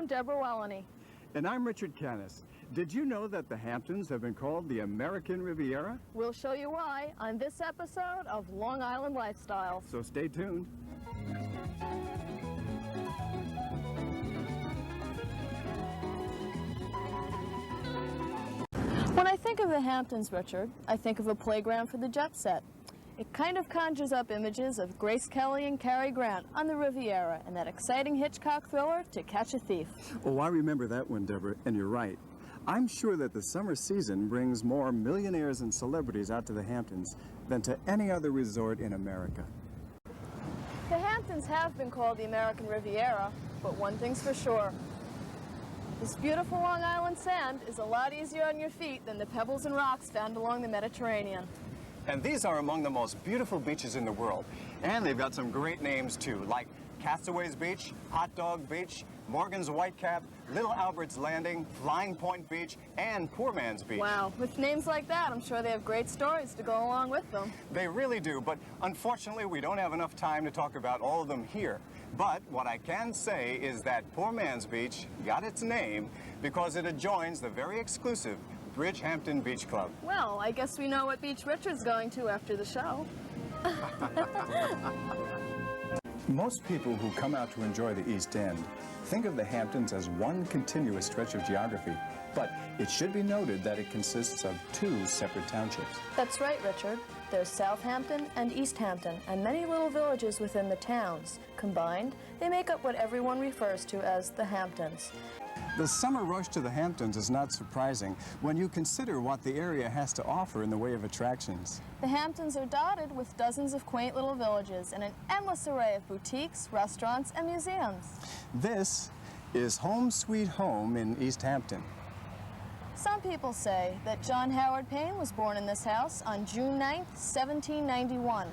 I'm Debra Welleny. And I'm Richard Canis. Did you know that the Hamptons have been called the American Riviera? We'll show you why on this episode of Long Island Lifestyles. So stay tuned. When I think of the Hamptons, Richard, I think of a playground for the jet set. It kind of conjures up images of Grace Kelly and Cary Grant on the Riviera and that exciting Hitchcock thriller, To Catch a Thief. Oh, I remember that one, Deborah, and you're right. I'm sure that the summer season brings more millionaires and celebrities out to the Hamptons than to any other resort in America. The Hamptons have been called the American Riviera, but one thing's for sure. This beautiful Long Island sand is a lot easier on your feet than the pebbles and rocks found along the Mediterranean. And these are among the most beautiful beaches in the world. And they've got some great names, too, like Castaways Beach, Hot Dog Beach, Morgan's Whitecap, Little Albert's Landing, Flying Point Beach, and Poor Man's Beach. Wow, with names like that, I'm sure they have great stories to go along with them. They really do, but unfortunately, we don't have enough time to talk about all of them here. But what I can say is that Poor Man's Beach got its name because it adjoins the very exclusive Bridgehampton Beach Club. Well, I guess we know what beach Richard's going to after the show. Most people who come out to enjoy the East End think of the Hamptons as one continuous stretch of geography, but it should be noted that it consists of two separate townships. That's right, Richard. There's Southampton and East Hampton, and many little villages within the towns. Combined, they make up what everyone refers to as the Hamptons. The summer rush to the Hamptons is not surprising when you consider what the area has to offer in the way of attractions. The Hamptons are dotted with dozens of quaint little villages and an endless array of boutiques, restaurants, and museums. This is Home Sweet Home in East Hampton. Some people say that John Howard Payne was born in this house on June 9th, 1791.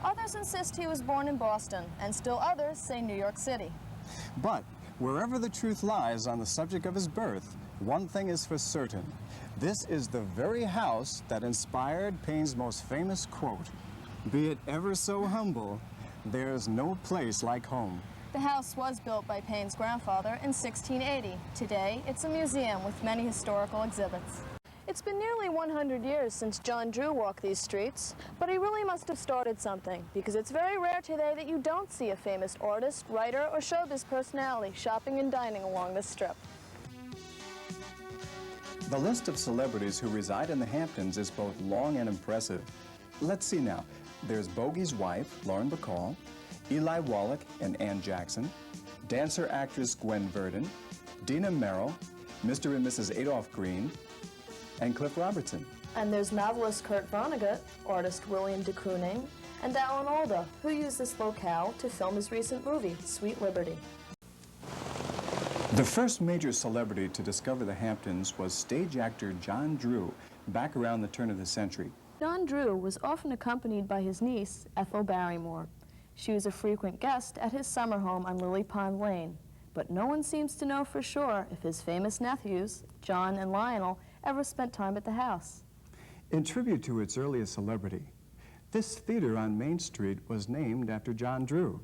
Others insist he was born in Boston, and still others say New York City. But wherever the truth lies on the subject of his birth, one thing is for certain. This is the very house that inspired Payne's most famous quote, "Be it ever so humble, there's no place like home." The house was built by Payne's grandfather in 1680. Today, it's a museum with many historical exhibits. It's been nearly 100 years since John Drew walked these streets, but he really must have started something, because it's very rare today that you don't see a famous artist, writer, or showbiz personality shopping and dining along this strip. The list of celebrities who reside in the Hamptons is both long and impressive. Let's see now. There's Bogey's wife, Lauren Bacall, Eli Wallach and Ann Jackson, dancer-actress Gwen Verdon, Dina Merrill, Mr. and Mrs. Adolph Green, and Cliff Robertson. And there's novelist Kurt Vonnegut, artist William de Kooning, and Alan Alda, who used this locale to film his recent movie, Sweet Liberty. The first major celebrity to discover the Hamptons was stage actor John Drew, back around the turn of the century. John Drew was often accompanied by his niece, Ethel Barrymore. She was a frequent guest at his summer home on Lily Pond Lane, but no one seems to know for sure if his famous nephews, John and Lionel, ever spent time at the house. In tribute to its earliest celebrity, this theater on Main Street was named after John Drew.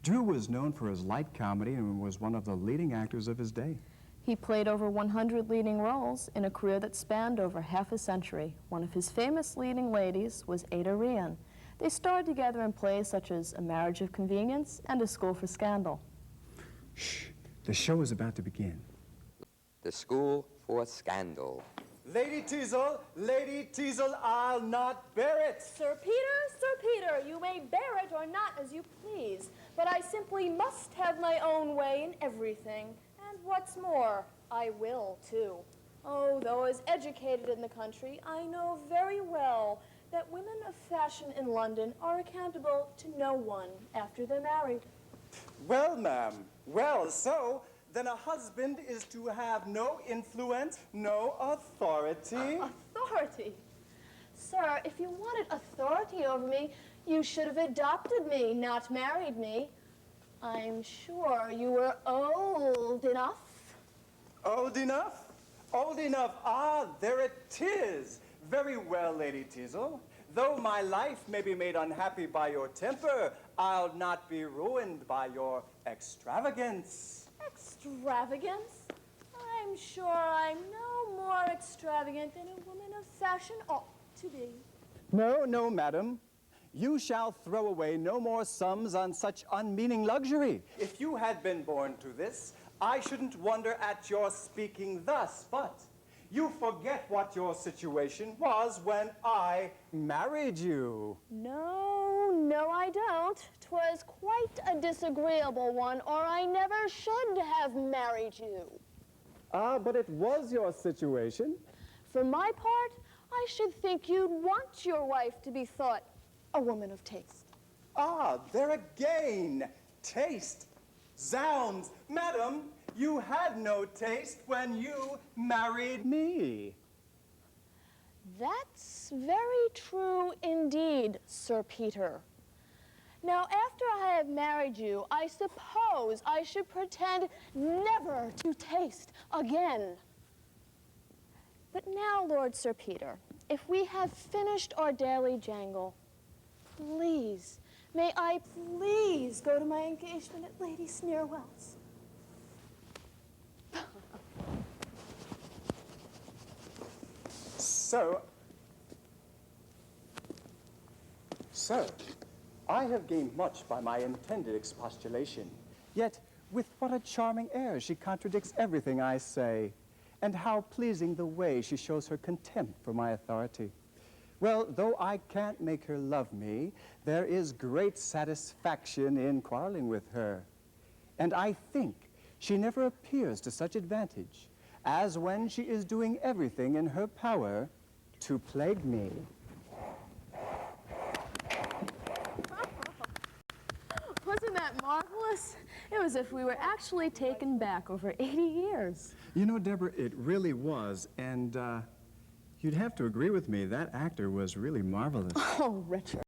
Drew was known for his light comedy and was one of the leading actors of his day. He played over 100 leading roles in a career that spanned over half a century. One of his famous leading ladies was Ada Rian. They starred together in plays such as A Marriage of Convenience and A School for Scandal. Shh, the show is about to begin. The School for Scandal. Lady Teasel, I'll not bear it. Sir Peter, you may bear it or not as you please, but I simply must have my own way in everything. And what's more, I will, too. Oh, though as educated in the country, I know very well that women of fashion in London are accountable to no one after they're married. Well, ma'am, so then a husband is to have no influence, no authority. Authority? Sir, if you wanted authority over me, you should have adopted me, not married me. I'm sure you were old enough. Old enough? Old enough. Ah, there it is. Very well, Lady Teasel. Though my life may be made unhappy by your temper, I'll not be ruined by your extravagance. Extravagance? I'm sure I'm no more extravagant than a woman of fashion ought to be. No, no, madam. You shall throw away no more sums on such unmeaning luxury. If you had been born to this, I shouldn't wonder at your speaking thus, but you forget what your situation was when I married you. No, I don't. 'Twas quite a disagreeable one, or I never should have married you. Ah, but it was your situation. For my part, I should think you'd want your wife to be thought a woman of taste. Ah, there again. Taste. Zounds, madam, you had no taste when you married me. That's very true indeed, Sir Peter. Now, after I have married you, I suppose I should pretend never to taste again. But now, Lord Sir Peter, if we have finished our daily jangle, please, may I please go to my engagement at Lady Sneerwell's? Sir, I have gained much by my intended expostulation. Yet, with what a charming air she contradicts everything I say, and how pleasing the way she shows her contempt for my authority. Well, though I can't make her love me, there is great satisfaction in quarreling with her. And I think she never appears to such advantage as when she is doing everything in her power to plague me. Wasn't that marvelous? It was as if we were actually taken back over 80 years. You know, Deborah, it really was, and you'd have to agree with me, that actor was really marvelous. Oh, Richard.